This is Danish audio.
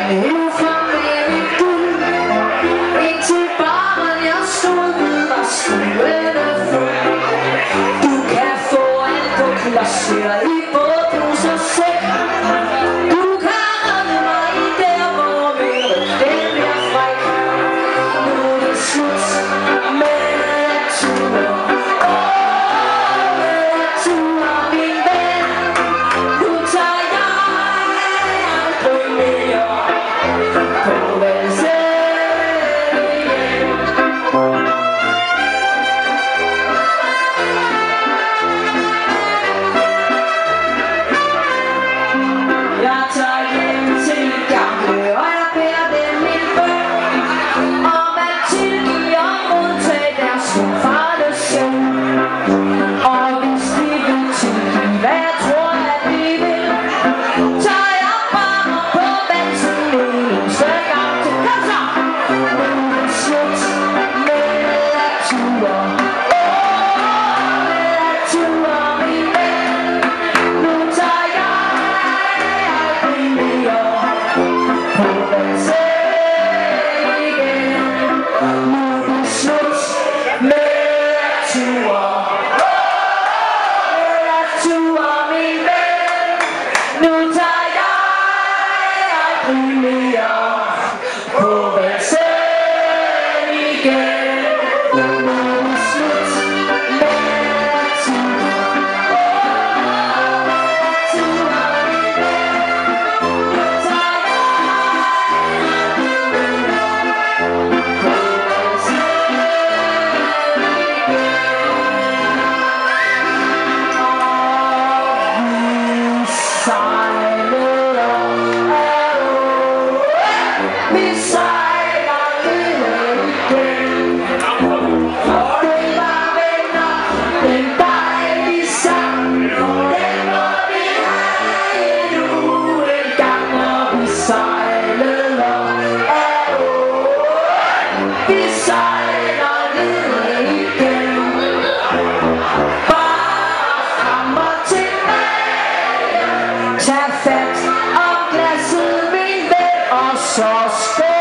Hiv frem med mit guld, indtil baren jeg stod ved var stuende fuld. Du kan få alt på klods her i både pose og sæk. Du kan rende mig i der, hvor min ryg den bliver fræk. Nu er det slut med natur. Med natur, min ven. Nu tager jeg aldrig mere på valsen igen. Jeg tager hjem til mit gamle, og jeg bærer dem min bøn om at tilgive og modtage deres stumfarne søvn. Og hvis de vil tilgive, hvad jeg tror at de vil, tager jeg bare på valsen en eneste gang til. Kom så! Nu er det slut med natur. Med natur, min ven. Nu tager jeg aldrig mere på valsen igen. Nu er det slut med natur. Med natur, min ven. Nu tager jeg aldrig mere på valsen igen. Nu er det slut med natur. Tag fat om glasset, min ven, og så skål.